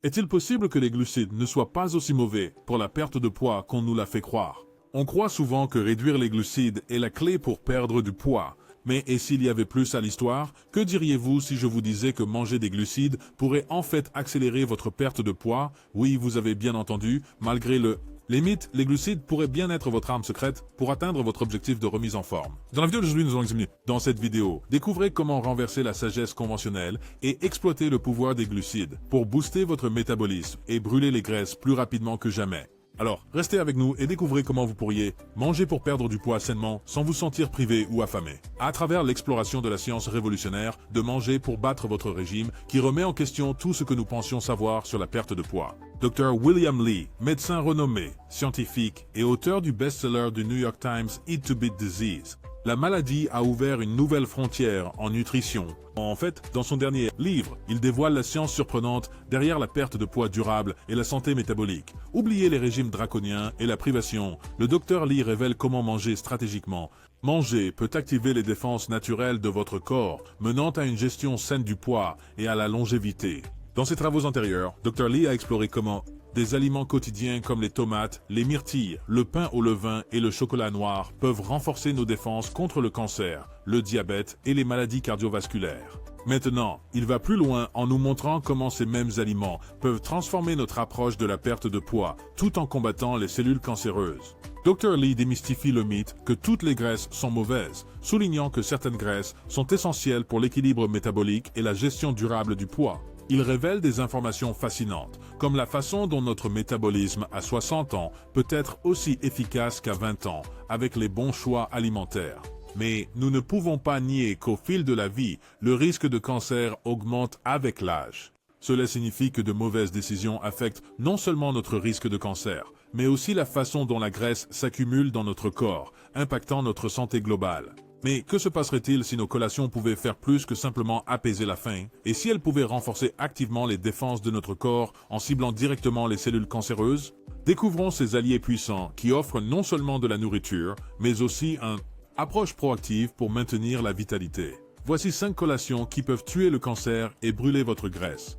Est-il possible que les glucides ne soient pas aussi mauvais pour la perte de poids qu'on nous l'a fait croire? On croit souvent que réduire les glucides est la clé pour perdre du poids. Mais et s'il y avait plus à l'histoire, que diriez-vous si je vous disais que manger des glucides pourrait en fait accélérer votre perte de poids? Oui, vous avez bien entendu, malgré les mythes, les glucides pourraient bien être votre arme secrète pour atteindre votre objectif de remise en forme. Dans la vidéo d'aujourd'hui, nous allons examiner. Dans cette vidéo, découvrez comment renverser la sagesse conventionnelle et exploiter le pouvoir des glucides pour booster votre métabolisme et brûler les graisses plus rapidement que jamais. Alors, restez avec nous et découvrez comment vous pourriez manger pour perdre du poids sainement sans vous sentir privé ou affamé. À travers l'exploration de la science révolutionnaire de manger pour battre votre régime qui remet en question tout ce que nous pensions savoir sur la perte de poids. Dr William Li, médecin renommé, scientifique et auteur du best-seller du New York Times Eat to Beat Disease. La maladie a ouvert une nouvelle frontière en nutrition. En fait, dans son dernier livre, il dévoile la science surprenante derrière la perte de poids durable et la santé métabolique. Oubliez les régimes draconiens et la privation. Le docteur Li révèle comment manger stratégiquement. Manger peut activer les défenses naturelles de votre corps, menant à une gestion saine du poids et à la longévité. Dans ses travaux antérieurs, Dr Li a exploré comment des aliments quotidiens comme les tomates, les myrtilles, le pain au levain et le chocolat noir peuvent renforcer nos défenses contre le cancer, le diabète et les maladies cardiovasculaires. Maintenant, il va plus loin en nous montrant comment ces mêmes aliments peuvent transformer notre approche de la perte de poids tout en combattant les cellules cancéreuses. Dr Li démystifie le mythe que toutes les graisses sont mauvaises, soulignant que certaines graisses sont essentielles pour l'équilibre métabolique et la gestion durable du poids. Il révèle des informations fascinantes, comme la façon dont notre métabolisme à 60 ans peut être aussi efficace qu'à 20 ans, avec les bons choix alimentaires. Mais nous ne pouvons pas nier qu'au fil de la vie, le risque de cancer augmente avec l'âge. Cela signifie que de mauvaises décisions affectent non seulement notre risque de cancer, mais aussi la façon dont la graisse s'accumule dans notre corps, impactant notre santé globale. Mais que se passerait-il si nos collations pouvaient faire plus que simplement apaiser la faim, et si elles pouvaient renforcer activement les défenses de notre corps en ciblant directement les cellules cancéreuses? Découvrons ces alliés puissants qui offrent non seulement de la nourriture, mais aussi une approche proactive pour maintenir la vitalité. Voici 5 collations qui peuvent tuer le cancer et brûler votre graisse.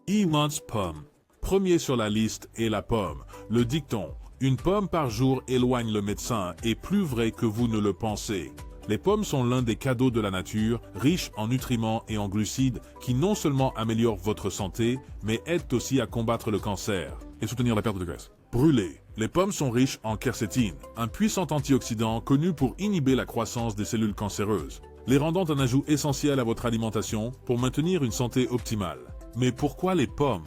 Immense pomme. Premier sur la liste est la pomme. Le dicton « Une pomme par jour éloigne le médecin » est plus vrai que vous ne le pensez. Les pommes sont l'un des cadeaux de la nature, riches en nutriments et en glucides, qui non seulement améliorent votre santé, mais aident aussi à combattre le cancer et soutenir la perte de graisse. Brûlées. Les pommes sont riches en quercétine, un puissant antioxydant connu pour inhiber la croissance des cellules cancéreuses, les rendant un ajout essentiel à votre alimentation pour maintenir une santé optimale. Mais pourquoi les pommes?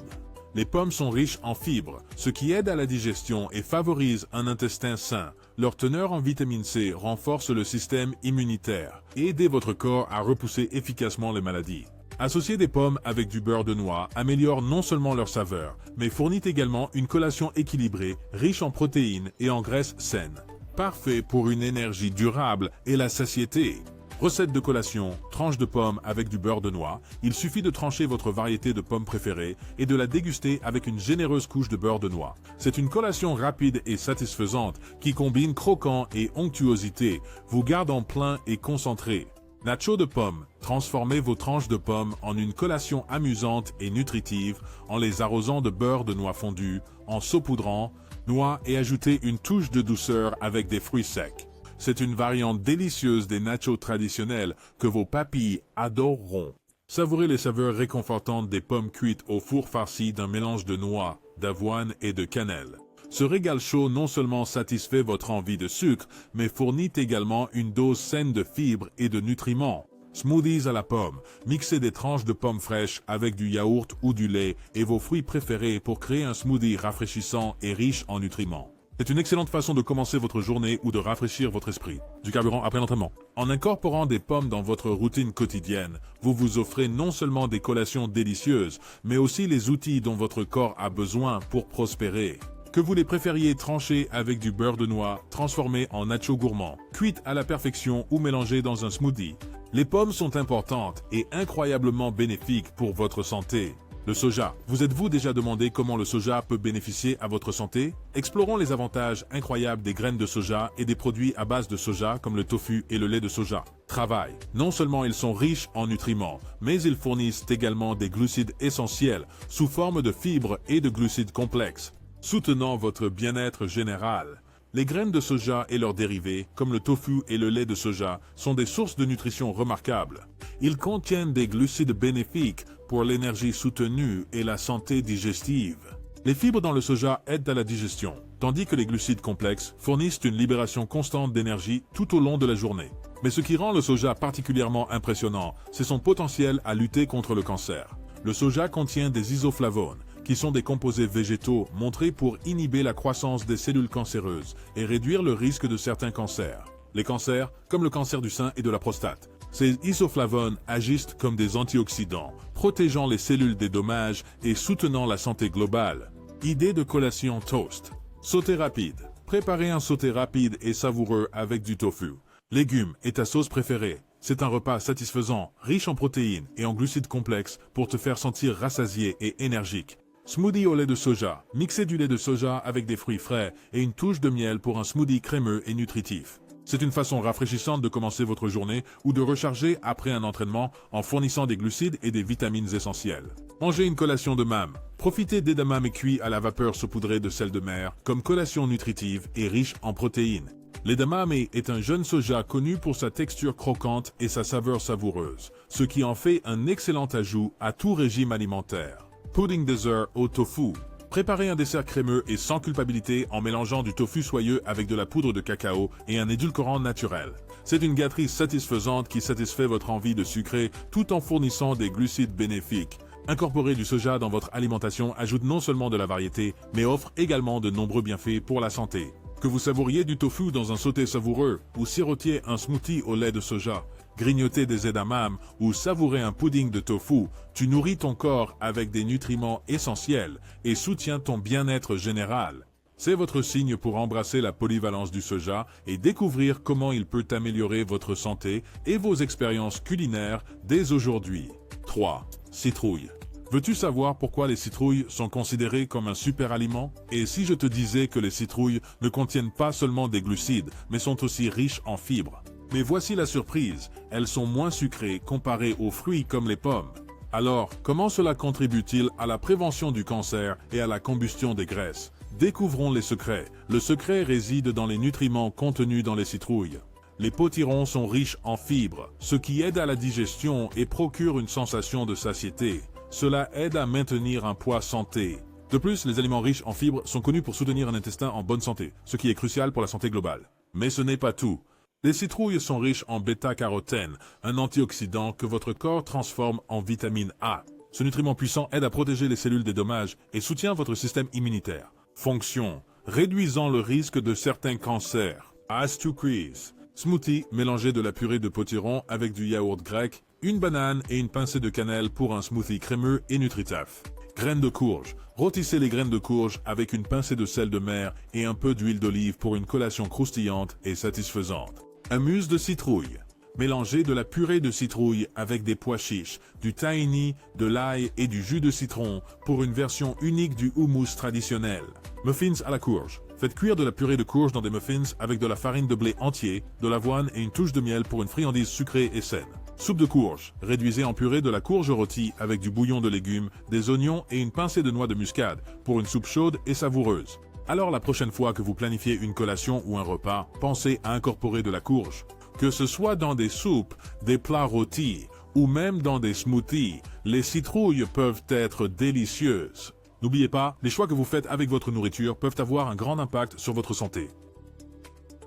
Les pommes sont riches en fibres, ce qui aide à la digestion et favorise un intestin sain. Leur teneur en vitamine C renforce le système immunitaire et aide votre corps à repousser efficacement les maladies. Associer des pommes avec du beurre de noix améliore non seulement leur saveur, mais fournit également une collation équilibrée, riche en protéines et en graisses saines. Parfait pour une énergie durable et la satiété. Recette de collation, tranche de pomme avec du beurre de noix. Il suffit de trancher votre variété de pommes préférée et de la déguster avec une généreuse couche de beurre de noix. C'est une collation rapide et satisfaisante qui combine croquant et onctuosité, vous gardant plein et concentré. Nacho de pommes. Transformez vos tranches de pommes en une collation amusante et nutritive en les arrosant de beurre de noix fondu, en saupoudrant, noix et ajoutez une touche de douceur avec des fruits secs. C'est une variante délicieuse des nachos traditionnels que vos papilles adoreront. Savourez les saveurs réconfortantes des pommes cuites au four farci d'un mélange de noix, d'avoine et de cannelle. Ce régal chaud non seulement satisfait votre envie de sucre, mais fournit également une dose saine de fibres et de nutriments. Smoothies à la pomme. Mixez des tranches de pommes fraîches avec du yaourt ou du lait et vos fruits préférés pour créer un smoothie rafraîchissant et riche en nutriments. C'est une excellente façon de commencer votre journée ou de rafraîchir votre esprit. Du carburant après l'entraînement. En incorporant des pommes dans votre routine quotidienne, vous vous offrez non seulement des collations délicieuses, mais aussi les outils dont votre corps a besoin pour prospérer. Que vous les préfériez tranchées avec du beurre de noix, transformé en nacho gourmand, cuites à la perfection ou mélangées dans un smoothie. Les pommes sont importantes et incroyablement bénéfiques pour votre santé. Le soja. Vous êtes-vous déjà demandé comment le soja peut bénéficier à votre santé? Explorons les avantages incroyables des graines de soja et des produits à base de soja comme le tofu et le lait de soja. Travail. Non seulement ils sont riches en nutriments, mais ils fournissent également des glucides essentiels sous forme de fibres et de glucides complexes, soutenant votre bien-être général. Les graines de soja et leurs dérivés, comme le tofu et le lait de soja, sont des sources de nutrition remarquables. Ils contiennent des glucides bénéfiques pour l'énergie soutenue et la santé digestive. Les fibres dans le soja aident à la digestion, tandis que les glucides complexes fournissent une libération constante d'énergie tout au long de la journée. Mais ce qui rend le soja particulièrement impressionnant, c'est son potentiel à lutter contre le cancer. Le soja contient des isoflavones, qui sont des composés végétaux montrés pour inhiber la croissance des cellules cancéreuses et réduire le risque de certains cancers. Les cancers, comme le cancer du sein et de la prostate. Ces isoflavones agissent comme des antioxydants, protégeant les cellules des dommages et soutenant la santé globale. Idée de collation toast. Sauté rapide. Préparez un sauté rapide et savoureux avec du tofu. Légumes et ta sauce préférée. C'est un repas satisfaisant, riche en protéines et en glucides complexes pour te faire sentir rassasié et énergique. Smoothie au lait de soja. Mixez du lait de soja avec des fruits frais et une touche de miel pour un smoothie crémeux et nutritif. C'est une façon rafraîchissante de commencer votre journée ou de recharger après un entraînement en fournissant des glucides et des vitamines essentielles. Mangez une collation de mâme. Profitez d'edamame cuit à la vapeur saupoudré de sel de mer comme collation nutritive et riche en protéines. L'edamame est un jeune soja connu pour sa texture croquante et sa saveur savoureuse, ce qui en fait un excellent ajout à tout régime alimentaire. Pudding dessert au tofu. Préparez un dessert crémeux et sans culpabilité en mélangeant du tofu soyeux avec de la poudre de cacao et un édulcorant naturel. C'est une gâterie satisfaisante qui satisfait votre envie de sucrer tout en fournissant des glucides bénéfiques. Incorporer du soja dans votre alimentation ajoute non seulement de la variété, mais offre également de nombreux bienfaits pour la santé. Que vous savouriez du tofu dans un sauté savoureux ou sirotiez un smoothie au lait de soja, grignoter des edamame ou savourer un pudding de tofu, tu nourris ton corps avec des nutriments essentiels et soutiens ton bien-être général. C'est votre signe pour embrasser la polyvalence du soja et découvrir comment il peut améliorer votre santé et vos expériences culinaires dès aujourd'hui. 3. Citrouille. Veux-tu savoir pourquoi les citrouilles sont considérées comme un super aliment? Et si je te disais que les citrouilles ne contiennent pas seulement des glucides, mais sont aussi riches en fibres? Mais voici la surprise, elles sont moins sucrées comparées aux fruits comme les pommes. Alors, comment cela contribue-t-il à la prévention du cancer et à la combustion des graisses? Découvrons les secrets. Le secret réside dans les nutriments contenus dans les citrouilles. Les potirons sont riches en fibres, ce qui aide à la digestion et procure une sensation de satiété. Cela aide à maintenir un poids santé. De plus, les aliments riches en fibres sont connus pour soutenir un intestin en bonne santé, ce qui est crucial pour la santé globale. Mais ce n'est pas tout. Les citrouilles sont riches en bêta-carotène, un antioxydant que votre corps transforme en vitamine A. Ce nutriment puissant aide à protéger les cellules des dommages et soutient votre système immunitaire. Fonction: réduisant le risque de certains cancers. As to quiz. Smoothie, mélangez de la purée de potiron avec du yaourt grec, une banane et une pincée de cannelle pour un smoothie crémeux et nutritif. Graines de courge. Rôtissez les graines de courge avec une pincée de sel de mer et un peu d'huile d'olive pour une collation croustillante et satisfaisante. Un mousse de citrouille. Mélangez de la purée de citrouille avec des pois chiches, du tahini, de l'ail et du jus de citron pour une version unique du houmous traditionnel. Muffins à la courge. Faites cuire de la purée de courge dans des muffins avec de la farine de blé entier, de l'avoine et une touche de miel pour une friandise sucrée et saine. Soupe de courge. Réduisez en purée de la courge rôtie avec du bouillon de légumes, des oignons et une pincée de noix de muscade pour une soupe chaude et savoureuse. Alors la prochaine fois que vous planifiez une collation ou un repas, pensez à incorporer de la courge. Que ce soit dans des soupes, des plats rôtis ou même dans des smoothies, les citrouilles peuvent être délicieuses. N'oubliez pas, les choix que vous faites avec votre nourriture peuvent avoir un grand impact sur votre santé.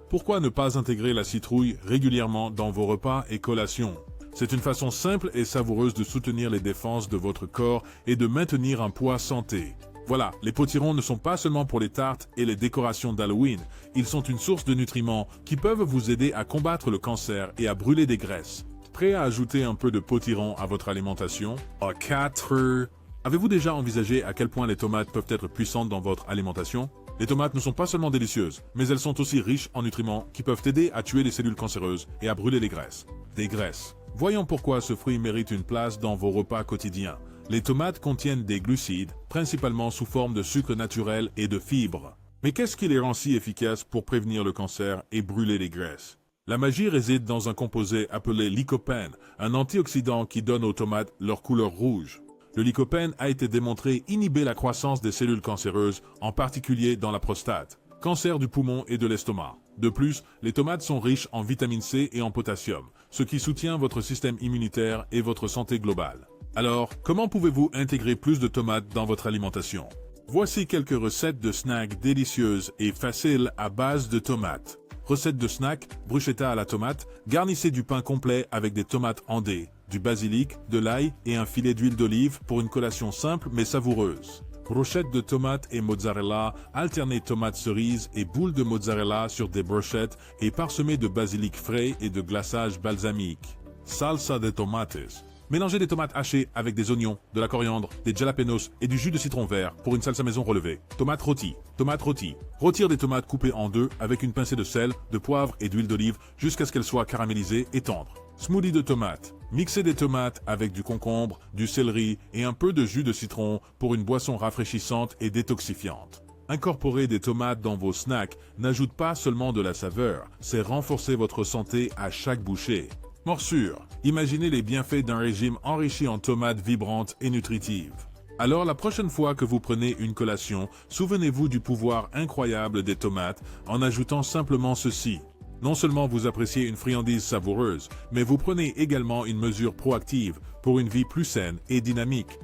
Pourquoi ne pas intégrer la citrouille régulièrement dans vos repas et collations? C'est une façon simple et savoureuse de soutenir les défenses de votre corps et de maintenir un poids santé. Voilà, les potirons ne sont pas seulement pour les tartes et les décorations d'Halloween, ils sont une source de nutriments qui peuvent vous aider à combattre le cancer et à brûler des graisses. Prêt à ajouter un peu de potiron à votre alimentation? 4. Avez-vous déjà envisagé à quel point les tomates peuvent être puissantes dans votre alimentation? Les tomates ne sont pas seulement délicieuses, mais elles sont aussi riches en nutriments qui peuvent aider à tuer les cellules cancéreuses et à brûler les graisses. Des graisses. Voyons pourquoi ce fruit mérite une place dans vos repas quotidiens. Les tomates contiennent des glucides, principalement sous forme de sucre naturel et de fibres. Mais qu'est-ce qui les rend si efficaces pour prévenir le cancer et brûler les graisses? La magie réside dans un composé appelé lycopène, un antioxydant qui donne aux tomates leur couleur rouge. Le lycopène a été démontré inhiber la croissance des cellules cancéreuses, en particulier dans la prostate, cancer du poumon et de l'estomac. De plus, les tomates sont riches en vitamine C et en potassium, ce qui soutient votre système immunitaire et votre santé globale. Alors, comment pouvez-vous intégrer plus de tomates dans votre alimentation? Voici quelques recettes de snacks délicieuses et faciles à base de tomates. Recette de snack, bruschetta à la tomate, garnissez du pain complet avec des tomates en dés, du basilic, de l'ail et un filet d'huile d'olive pour une collation simple mais savoureuse. Brochettes de tomates et mozzarella, alternez tomates cerises et boules de mozzarella sur des brochettes et parsemées de basilic frais et de glaçage balsamique. Salsa de tomates. Mélangez des tomates hachées avec des oignons, de la coriandre, des jalapenos et du jus de citron vert pour une salsa maison relevée. Tomates rôties. Tomates rôties. Retire des tomates coupées en deux avec une pincée de sel, de poivre et d'huile d'olive jusqu'à ce qu'elles soient caramélisées et tendres. Smoothie de tomates. Mixez des tomates avec du concombre, du céleri et un peu de jus de citron pour une boisson rafraîchissante et détoxifiante. Incorporer des tomates dans vos snacks n'ajoute pas seulement de la saveur, c'est renforcer votre santé à chaque bouchée. Morsure. Imaginez les bienfaits d'un régime enrichi en tomates vibrantes et nutritives. Alors la prochaine fois que vous prenez une collation, souvenez-vous du pouvoir incroyable des tomates en ajoutant simplement ceci. Non seulement vous appréciez une friandise savoureuse, mais vous prenez également une mesure proactive pour une vie plus saine et dynamique.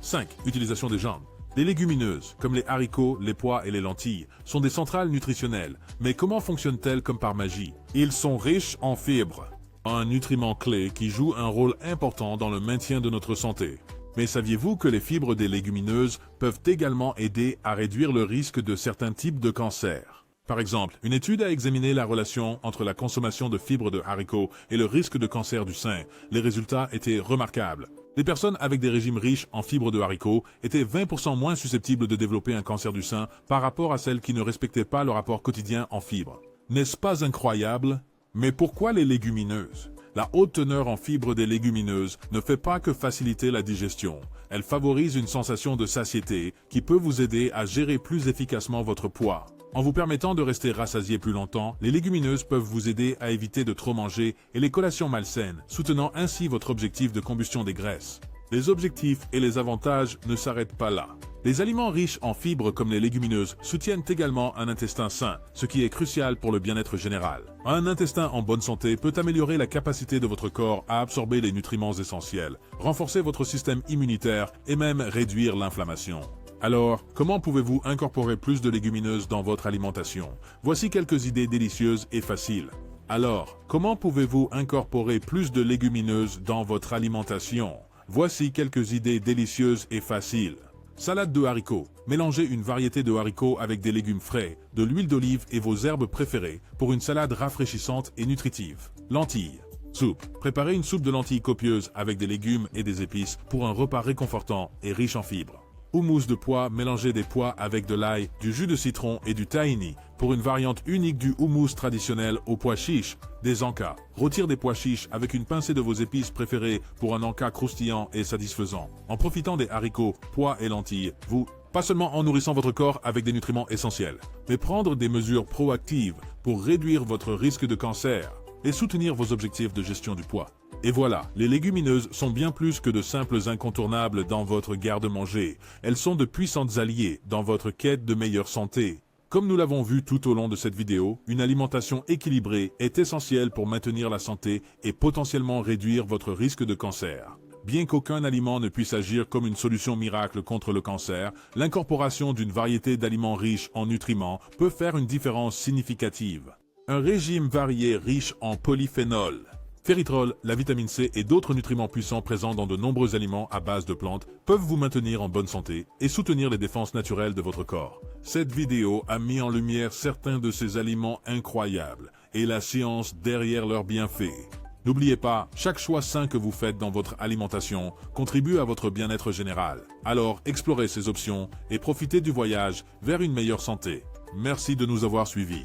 5. Utilisation des jambes. Les légumineuses, comme les haricots, les pois et les lentilles, sont des centrales nutritionnelles. Mais comment fonctionnent-elles comme par magie? Ils sont riches en fibres, un nutriment clé qui joue un rôle important dans le maintien de notre santé. Mais saviez-vous que les fibres des légumineuses peuvent également aider à réduire le risque de certains types de cancers? Par exemple, une étude a examiné la relation entre la consommation de fibres de haricots et le risque de cancer du sein. Les résultats étaient remarquables. Les personnes avec des régimes riches en fibres de haricots étaient 20% moins susceptibles de développer un cancer du sein par rapport à celles qui ne respectaient pas leur apport quotidien en fibres. N'est-ce pas incroyable? Mais pourquoi les légumineuses? La haute teneur en fibres des légumineuses ne fait pas que faciliter la digestion. Elle favorise une sensation de satiété qui peut vous aider à gérer plus efficacement votre poids. En vous permettant de rester rassasié plus longtemps, les légumineuses peuvent vous aider à éviter de trop manger et les collations malsaines, soutenant ainsi votre objectif de combustion des graisses. Les objectifs et les avantages ne s'arrêtent pas là. Les aliments riches en fibres comme les légumineuses soutiennent également un intestin sain, ce qui est crucial pour le bien-être général. Un intestin en bonne santé peut améliorer la capacité de votre corps à absorber les nutriments essentiels, renforcer votre système immunitaire et même réduire l'inflammation. Alors, comment pouvez-vous incorporer plus de légumineuses dans votre alimentation? Voici quelques idées délicieuses et faciles. Alors, comment pouvez-vous incorporer plus de légumineuses dans votre alimentation? Voici quelques idées délicieuses et faciles. Salade de haricots. Mélangez une variété de haricots avec des légumes frais, de l'huile d'olive et vos herbes préférées pour une salade rafraîchissante et nutritive. Lentilles. Soupe. Préparez une soupe de lentilles copieuse avec des légumes et des épices pour un repas réconfortant et riche en fibres. Houmous de pois, mélangez des pois avec de l'ail, du jus de citron et du tahini pour une variante unique du houmous traditionnel aux pois chiches, des encas. Retire des pois chiches avec une pincée de vos épices préférées pour un encas croustillant et satisfaisant. En profitant des haricots, pois et lentilles, pas seulement en nourrissant votre corps avec des nutriments essentiels, mais prendre des mesures proactives pour réduire votre risque de cancer et soutenir vos objectifs de gestion du poids. Et voilà, les légumineuses sont bien plus que de simples incontournables dans votre garde-manger. Elles sont de puissantes alliées dans votre quête de meilleure santé. Comme nous l'avons vu tout au long de cette vidéo, une alimentation équilibrée est essentielle pour maintenir la santé et potentiellement réduire votre risque de cancer. Bien qu'aucun aliment ne puisse agir comme une solution miracle contre le cancer, l'incorporation d'une variété d'aliments riches en nutriments peut faire une différence significative. Un régime varié riche en polyphénols, féritol, la vitamine C et d'autres nutriments puissants présents dans de nombreux aliments à base de plantes peuvent vous maintenir en bonne santé et soutenir les défenses naturelles de votre corps. Cette vidéo a mis en lumière certains de ces aliments incroyables et la science derrière leurs bienfaits. N'oubliez pas, chaque choix sain que vous faites dans votre alimentation contribue à votre bien-être général. Alors, explorez ces options et profitez du voyage vers une meilleure santé. Merci de nous avoir suivis.